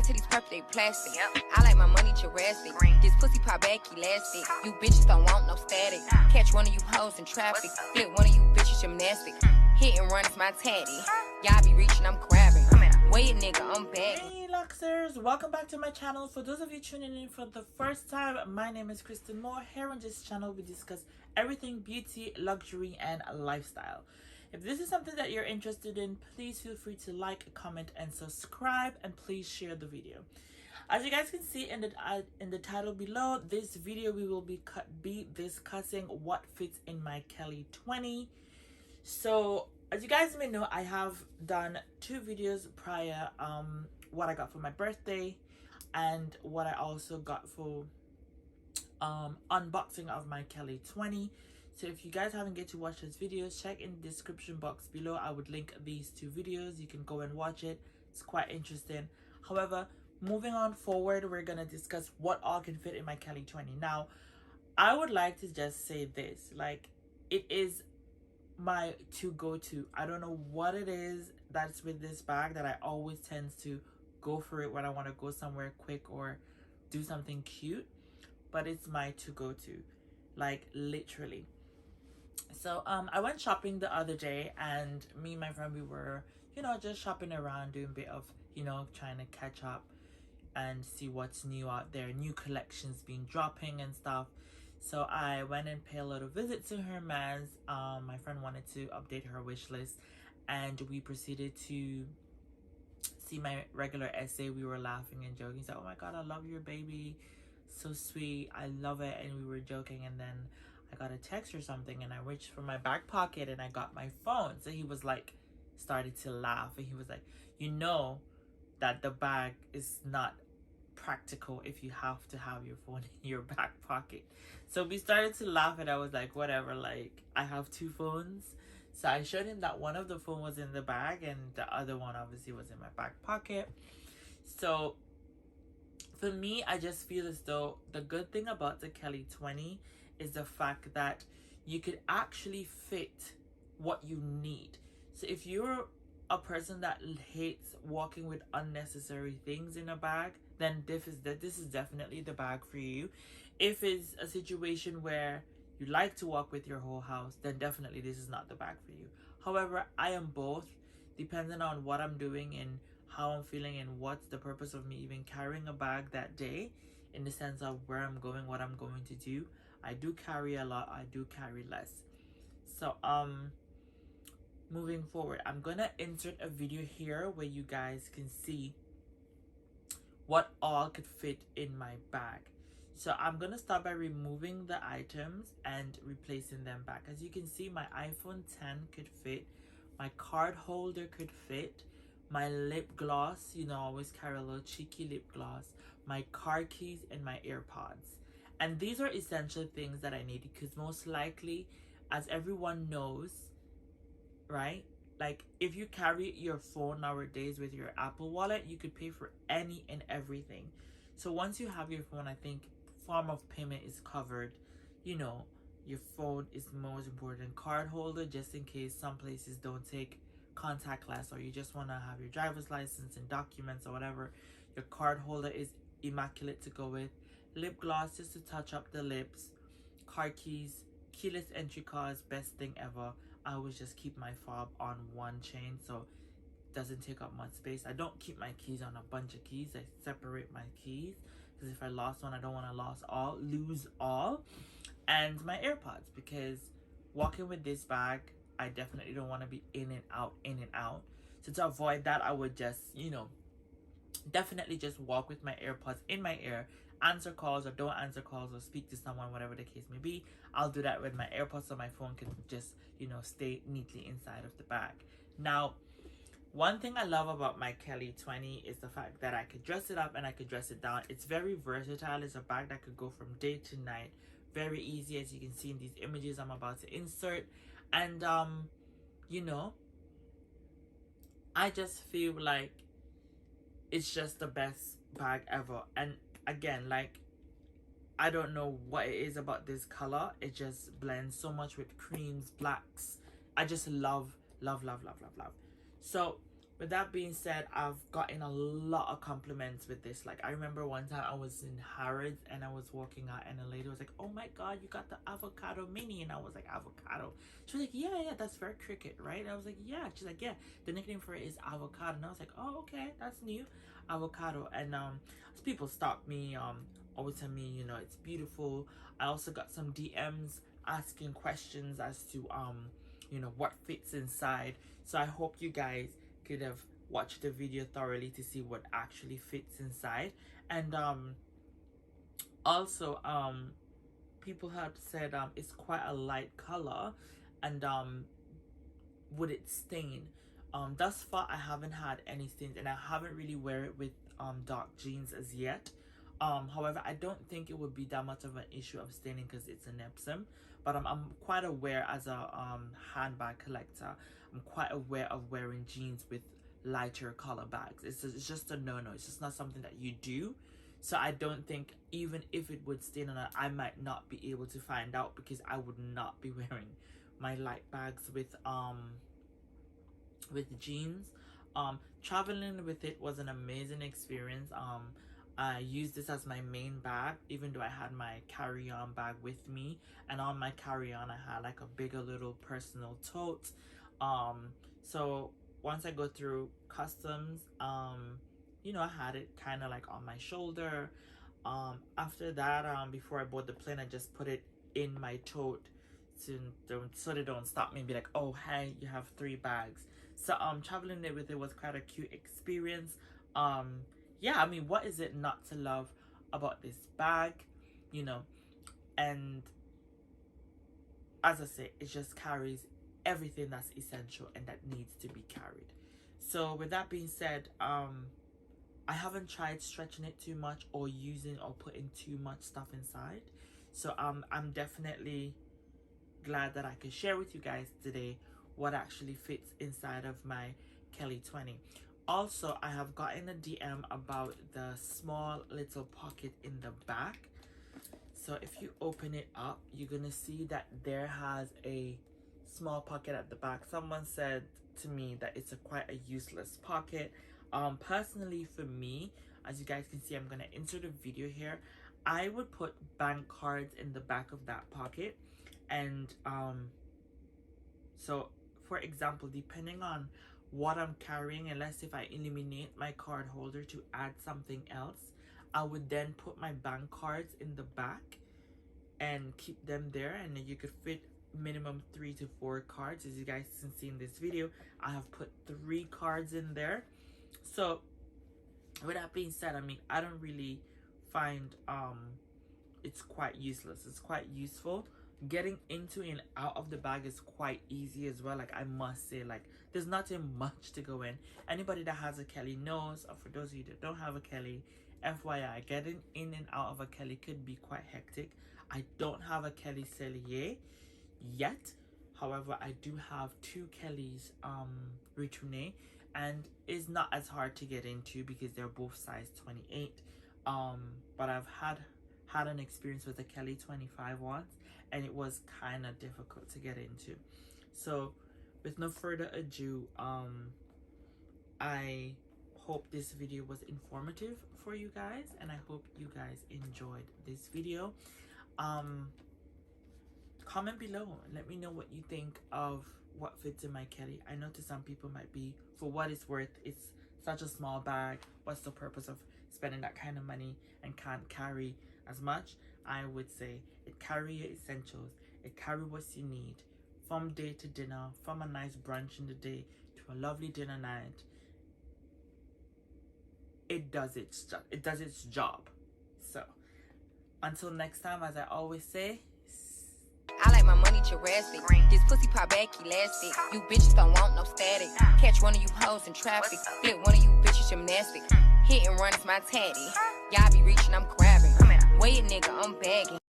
till these purple, they plastic. I like my money Jurassic. This pussy pop back elastic. You bitches don't want no static. Catch one of you hoes in traffic. Flip one of you bitches gymnastic. Hit and run is my tatty. Y'all be reaching, I'm grabbing. Wait, nigga, I'm back. Hey Luxers, welcome back to my channel. For those of you tuning in for the first time, my name is Kristen. Here on this channel we discuss everything beauty, luxury, and lifestyle. If this is something that you're interested in, please feel free to like, comment, and subscribe, and please share the video. As you guys can see in the title below, this video we will be discussing what fits in my Kelly 20. So as you guys may know, I have done two videos prior, what I got for my birthday and what I also got for unboxing of my Kelly 20. So if you guys haven't get to watch those videos, check in the description box below. I would link these two videos. You can go and watch it. It's quite interesting. However, moving on forward, we're gonna discuss what all can fit in my Kelly 20. Now, I would like to just say this, like, it is my go-to. I don't know what it is that's with this bag that I always tend to go for it when I want to go somewhere quick or do something cute, but it's my go-to, like, literally. So I went shopping the other day, and me and my friend, we were, you know, just shopping around, doing a bit of, you know, trying to catch up and see what's new out there, new collections being dropping and stuff. So I went and paid a little visit to Hermes. My friend wanted to update her wish list, and we proceeded to see my regular essay. We were laughing and joking. He's like, oh my god, I love your baby, so sweet, I love it. And we were joking, and then I got a text or something, and I reached for my back pocket and I got my phone. So he was like, started to laugh, and he was like, you know that the bag is not practical if you have to have your phone in your back pocket. So we started to laugh, and I was like, whatever, like, I have two phones. So I showed him that one of the phone was in the bag and the other one obviously was in my back pocket. So for me, I just feel as though the good thing about the Kelly 20 is the fact that you could actually fit what you need. So if you're a person that hates walking with unnecessary things in a bag, then this is definitely the bag for you. If it's a situation where you like to walk with your whole house, then definitely this is not the bag for you. However, I am both, depending on what I'm doing and how I'm feeling and what's the purpose of me even carrying a bag that day, in the sense of where I'm going, what I'm going to do. I do carry a lot, I do carry less. So moving forward, I'm gonna insert a video here where you guys can see what all could fit in my bag. So I'm gonna start by removing the items and replacing them back. As you can see, my iPhone 10 could fit, my card holder could fit, my lip gloss, you know, I always carry a little cheeky lip gloss, my car keys, and my AirPods. And these are essential things that I need, because most likely, as everyone knows, right, like, if you carry your phone nowadays with your Apple Wallet, you could pay for any and everything. So once you have your phone, I think form of payment is covered. You know, your phone is most important. Card holder, just in case some places don't take contactless, or you just want to have your driver's license and documents or whatever, your card holder is immaculate to go with. Lip gloss, just to touch up the lips. Car keys, keyless entry cards, best thing ever. I always just keep my fob on one chain, so it doesn't take up much space. I don't keep my keys on a bunch of keys. I separate my keys, because if I lost one, I don't want to lose all. And my AirPods, because walking with this bag, I definitely don't want to be in and out. So to avoid that, I would just, you know, definitely just walk with my AirPods in my ear, answer calls or don't answer calls or speak to someone, whatever the case may be. I'll do that with my AirPods, so my phone can just, you know, stay neatly inside of the bag. Now, one thing I love about my Kelly 20 is the fact that I could dress it up and I could dress it down. It's very versatile. It's a bag that could go from day to night. Very easy, as you can see in these images I'm about to insert. And you know, I just feel like it's just the best bag ever. And again, like, I don't know what it is about this color. It just blends so much with creams, blacks. I just love. So with that being said, I've gotten a lot of compliments with this. Like, I remember one time I was in Harrods and I was walking out and a lady was like, oh my god, you got the avocado mini. And I was like, avocado? She was like, yeah, that's very Cricket, right? And I was like, yeah. She's like, yeah, the nickname for it is avocado. And I was like, oh, okay, that's new, avocado. And as people stopped me, always tell me, you know, it's beautiful. I also got some DMs asking questions as to you know, what fits inside. So I hope you guys could have watched the video thoroughly to see what actually fits inside. And also people have said it's quite a light color, and would it stain? Thus far I haven't had any stains, and I haven't really wear it with dark jeans as yet. However, I don't think it would be that much of an issue of staining because it's an Epsom. But I'm quite aware as a handbag collector, I'm quite aware of wearing jeans with lighter color bags. It's just a no-no. It's just not something that you do. So I don't think, even if it would stain on it, I might not be able to find out, because I would not be wearing my light bags with jeans. Traveling with it was an amazing experience. I used this as my main bag, even though I had my carry-on bag with me, and on my carry-on I had like a bigger little personal tote. So once I go through customs, you know, I had it kind of like on my shoulder. After that, before I board the plane, I just put it in my tote so they don't stop me and be like, oh hey, you have 3 bags. So traveling there with it was quite a cute experience. Yeah, I mean, what is it not to love about this bag, you know? And as I say, it just carries everything that's essential and that needs to be carried. So with that being said, I haven't tried stretching it too much or using or putting too much stuff inside. So I'm definitely glad that I could share with you guys today what actually fits inside of my Kelly 20. Also, I have gotten a DM about the small little pocket in the back. So if you open it up, you're gonna see that there has a small pocket at the back. Someone said to me that it's quite a useless pocket. Personally, for me, as you guys can see, I'm gonna insert a video here. I would put bank cards in the back of that pocket, and so for example, depending on what I'm carrying, unless if I eliminate my card holder to add something else, I would then put my bank cards in the back and keep them there, and then you could fit minimum 3 to 4 cards. As you guys can see in this video, I have put 3 cards in there. So with that being said, I mean, I don't really find it's quite useless. It's quite useful. Getting into and out of the bag is quite easy as well. Like, I must say, like, there's nothing much to go in. Anybody that has a Kelly knows, or for those of you that don't have a Kelly, FYI, getting in and out of a Kelly could be quite hectic. I don't have a Kelly Cellier yet. However, I do have 2 Kellys retourne, and it's not as hard to get into because they're both size 28. But I've had an experience with the Kelly 25 once, and it was kind of difficult to get into. So with no further ado, I hope this video was informative for you guys, and I hope you guys enjoyed this video. Comment below, let me know what you think of what fits in my Kelly. I know to some people might be, for what it's worth, it's such a small bag, what's the purpose of spending that kind of money and can't carry as much? I would say it carry your essentials, it carry what you need from day to dinner, from a nice brunch in the day to a lovely dinner night. It does its job. So until next time, as I always say, I like my money Jurassic. This pussy pop back elastic. You bitches don't want no static. Catch one of you hoes in traffic. Flip one of you bitches gymnastic. Hit and run is my tatty. Y'all be reaching, I'm grabbing. Wait, nigga, I'm bagging.